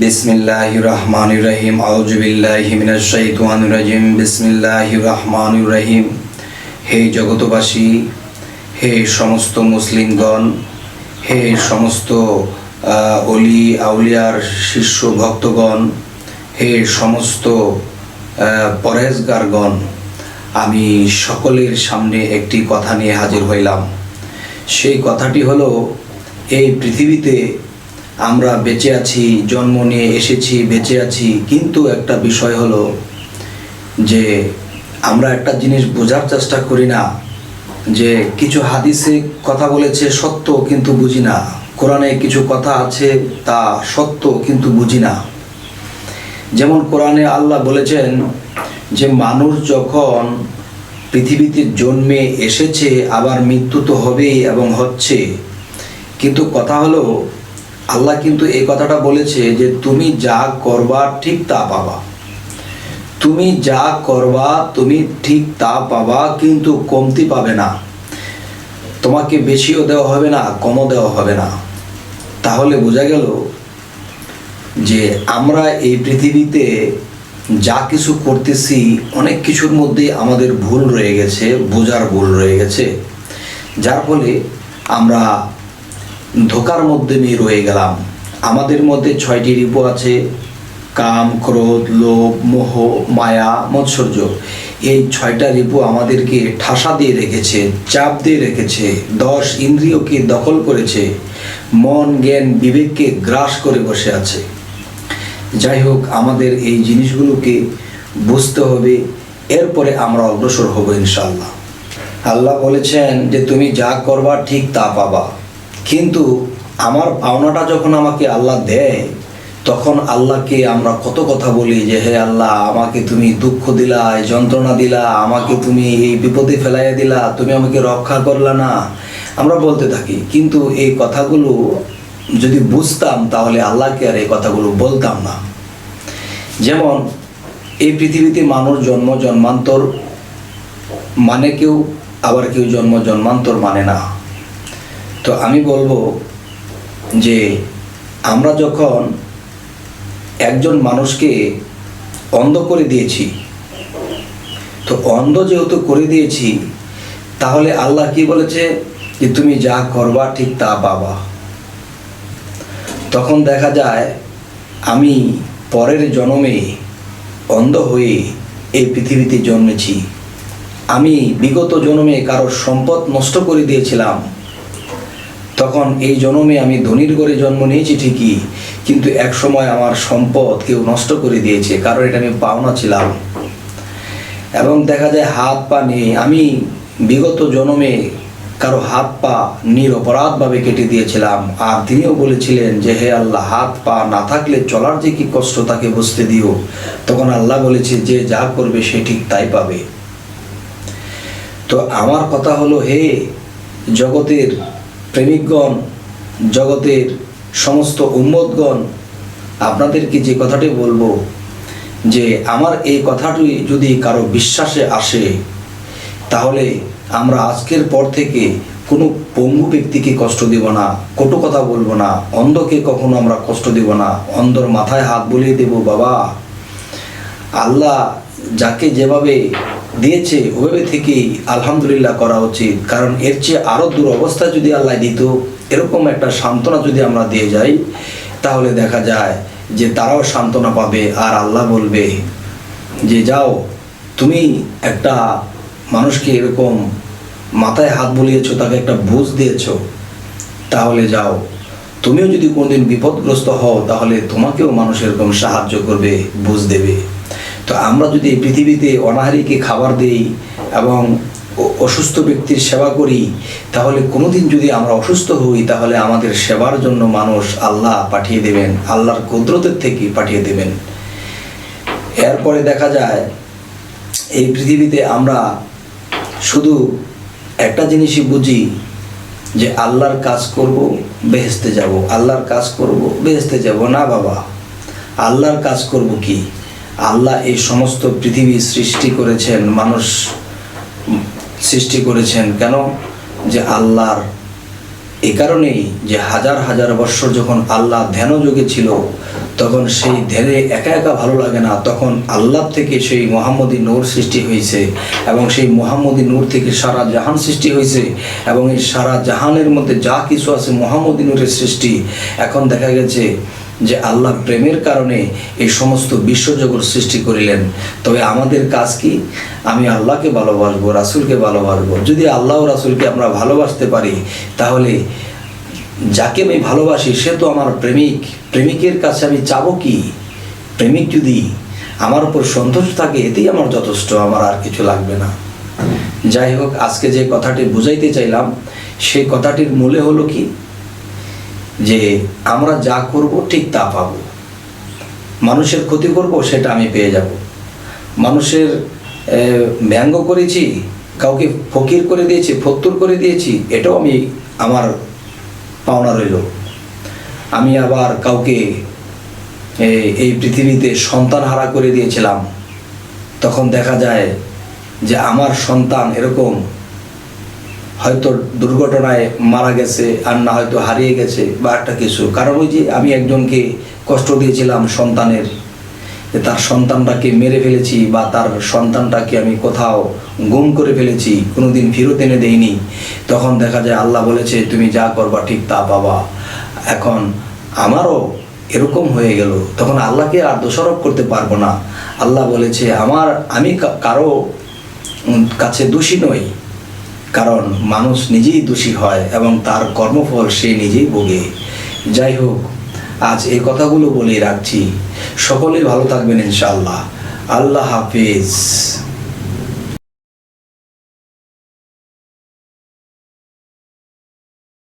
বিসমিল্লাহির রহমানির রহিম। আউযু বিল্লাহি মিনাশ শাইতানির রাজিম। বিসমিল্লাহির রহমানির রহিম। হে জগতবাসী, হে সমস্ত মুসলিমগণ, হে সমস্ত অলি আউলিয়ার শিষ্য ভক্তগণ, হে সমস্ত পরহেজগারগণ, আমি সকলের সামনে একটি কথা নিয়ে হাজির হইলাম। সেই কথাটি হলো, এই পৃথিবীতে আমরা বেঁচে আছি, জন্ম নিয়ে এসেছি, বেঁচে আছি, কিন্তু একটা বিষয় হলো যে আমরা একটা জিনিস বোঝার চেষ্টা করি না যে কিছু হাদিসে কথা বলেছে সত্য, কিন্তু বুঝি না। কোরআনে কিছু কথা আছে তা সত্য, কিন্তু বুঝি না। যেমন কোরআনে আল্লাহ বলেছেন যে মানুষ যখন পৃথিবীতে জন্মে এসেছে আবার মৃত্যু তো হবেই এবং হচ্ছে, কিন্তু কথা হলো আল্লাহ কিন্তু এই কথাটা বলেছে যে তুমি যা করবা ঠিক তা পাবা। তুমি যা করবা তুমি ঠিক তা পাবা, কিন্তু কমতি পাবে না। তোমাকে বেশিও দেওয়া হবে না, কমও দেওয়া হবে না। তাহলে বোঝা গেল যে আমরা এই পৃথিবীতে যা কিছু করতেছি অনেক কিছুর মধ্যে আমাদের ভুল রয়ে গেছে, বোঝার ভুল রয়ে গেছে, যার ফলে আমরা ধোকার মধ্যে রয়ে গেলাম। আমাদের মধ্যে 6টি রিপু আছে: কাম, ক্রোধ, লোভ, মোহ, মায়া, মৎসর্য। এই 6টা রিপু আমাদেরকে ঠাসা দিয়ে রেখেছে, চাপ দিয়ে রেখেছে, 10 ইন্দ্রিয়কে দখল করেছে, মন, জ্ঞান, বিবেককে গ্রাস করে বসে আছে। যাই হোক, আমাদের এই জিনিসগুলোকে বুঝতে হবে, এরপরে আমরা অগ্রসর হব ইনশাআল্লাহ। আল্লাহ বলেছেন যে তুমি যা করবা ঠিক তা পাবা, কিন্তু আমার পাওনাটা যখন আমাকে আল্লাহ দেয় তখন আল্লাহকে আমরা কত কথা বলি যে হে আল্লাহ, আমাকে তুমি দুঃখ দিলা, যন্ত্রণা দিলা, আমাকে তুমি এই বিপদে ফেলাইয়া দিলা, তুমি আমাকে রক্ষা করলা না, আমরা বলতে থাকি। কিন্তু এই কথাগুলো যদি বুঝতাম তাহলে আল্লাহকে আর এই কথাগুলো বলতাম না। যেমন এই পৃথিবীতে মানুষ জন্ম জন্মান্তর মানে কেউ, আবার কেউ জন্ম জন্মান্তর মানে না। তো আমি বলবো যে আমরা যখন একজন মানুষকে অন্ধ করে দিয়েছি, তো অন্ধ যেহেতু করে দিয়েছি, তাহলে আল্লাহ কি বলেছে যে তুমি যা করবা ঠিক তা পাবা। তখন দেখা যায় আমি পরের জন্মে অন্ধ হয়ে এই পৃথিবীতে জন্মেছি। আমি বিগত জন্মে কারো সম্পদ নষ্ট করে দিয়েছিলাম, তখন এই জন্মে আমি ধনীর ঘরে জন্ম নিয়েছি ঠিকই, কিন্তু এক সময় আমার সম্পদ কেউ নষ্ট করে দিয়েছে, কারণ এটা আমি পাওনা ছিলাম। এবং দেখা যায় হাত পা নেই, আমি বিগত জন্মে কারো হাত পা নিরপরাধভাবে কেটে দিয়েছিলাম, আর তিনিও বলেছিলেন যে হে আল্লাহ, হাত পা না থাকলে চলার যে কি কষ্ট তাকে বুঝতে দিও। তখন আল্লাহ বলেছে যে যা করবে সে ঠিক তাই পাবে। তো আমার কথা হলো, হে জগতের প্রেমিকগণ, জগতের সমস্ত উম্মতগণ, আপনাদেরকে যে কথাটি বলবো যে আমার এই কথাটি যদি কারো বিশ্বাসে আসে, তাহলে আমরা আজকের পর থেকে কোনো পঙ্গু ব্যক্তিকে কষ্ট দেব না, কটু কথা বলবো না, অন্ধকে কখনো আমরা কষ্ট দেব না, অন্ধর মাথায় হাত বুলিয়ে দেব। বাবা, আল্লাহ যাকে যেভাবে দিয়েছে ওভাবে থেকেই আলহামদুলিল্লাহ করা উচিত, কারণ এর চেয়ে আরও দুরবস্থা যদি আল্লাহ দিত, এরকম একটা সান্ত্বনা যদি আমরা দিয়ে যাই, তাহলে দেখা যায় যে তারাও সান্ত্বনা পাবে। আর আল্লাহ বলবে যে যাও, তুমি একটা মানুষকে এরকম মাথায় হাত বুলিয়েছো, তাকে একটা বুঝ দিয়েছো, তাহলে যাও, তুমিও যদি কোনোদিন বিপদগ্রস্ত হও তাহলে তোমাকেও মানুষ এরকম সাহায্য করবে, বুঝ দেবে। তো আমরা যদি এই পৃথিবীতে অনাহারীকে খাবার দেই এবং অসুস্থ ব্যক্তির সেবা করি, তাহলে কোনোদিন যদি আমরা অসুস্থ হই তাহলে আমাদের সেবার জন্য মানুষ আল্লাহ পাঠিয়ে দেবেন, আল্লাহর কুদরতের থেকে পাঠিয়ে দেবেন। এরপরে দেখা যায় এই পৃথিবীতে আমরা শুধু একটা জিনিসই বুঝি যে আল্লাহর কাজ করব, বেহেশতে যাব, আল্লাহর কাজ করব, বেহেশতে যাব। না বাবা, আল্লাহর কাজ করব কি? আল্লাহ এই সমস্ত পৃথিবী সৃষ্টি করেছেন, মানুষ সৃষ্টি করেছেন কেন? যে আল্লাহর এই কারণেই যে হাজার হাজার বৎসর যখন আল্লাহ ধ্যানযোগে ছিল, তখন সেই ধ্যানে একা একা ভালো লাগে না, তখন আল্লাহ থেকে সেই মোহাম্মদী নূর সৃষ্টি হয়েছে এবং সেই মোহাম্মদী নূর থেকে সারা জাহান সৃষ্টি হয়েছে এবং এই সারা জাহানের মধ্যে যা কিছু আছে মোহাম্মদী নূরের সৃষ্টি। এখন দেখা গেছে যে আল্লাহ প্রেমের কারণে এই সমস্ত বিশ্বজগৎ সৃষ্টি করিলেন। তবে আমাদের কাজ কি? আমি আল্লাহকে ভালোবাসবো, রাসূলকে ভালোবাসবো। যদি আল্লাহ ও রাসূলকে আমরা ভালোবাসতে পারি, তাহলে যাকে আমি ভালোবাসি সে তো আমার প্রেমিক। প্রেমিকের কাছে আমি চাবো কি? প্রেমিক যদি আমার উপর সন্তুষ্ট থাকে, এতেই আমার যথেষ্ট, আমার আর কিছু লাগবে না। যাই হোক, আজকে যে কথাটি বুঝাইতে চাইলাম, সেই কথাটির মূলে হলো কি, যে আমরা যা করব ঠিক তা পাবো। মানুষের ক্ষতি করব, সেটা আমি পেয়ে যাব। মানুষের ব্যঙ্গ করেছি, কাউকে ফকির করে দিয়েছি, ফত্তুর করে দিয়েছি, এটাও আমি আমার পাওনা রইল। আমি আবার কাউকে এই পৃথিবীতে সন্তান হারা করে দিয়েছিলাম, তখন দেখা যায় যে আমার সন্তান এরকম হয়তো দুর্ঘটনায় মারা গেছে, আর না হয়তো হারিয়ে গেছে বা একটা কিছু। কারণ ওই যে আমি একজনকে কষ্ট দিয়েছিলাম সন্তানের, যে তার সন্তানটাকে মেরে ফেলেছি বা তার সন্তানটাকে আমি কোথাও গুম করে ফেলেছি, কোনোদিন ফেরত এনে দেইনি। তখন দেখা যায় আল্লাহ বলেছে তুমি যা করবা ঠিক তা পাবা। এখন আমারও এরকম হয়ে গেল, তখন আল্লাহকে আর দোষারোপ করতে পারবো না। আল্লাহ বলেছে আমি কারো কাছে দোষী নই, কারণ মানুষ নিজেই দোষী হয় এবং তার কর্মফল সে নিজেই ভোগে। যাই হোক, আজ এই কথাগুলো বলেই রাখছি। সকলেই ভালো থাকবেন ইনশাআল্লাহ। আল্লাহ হাফিজ।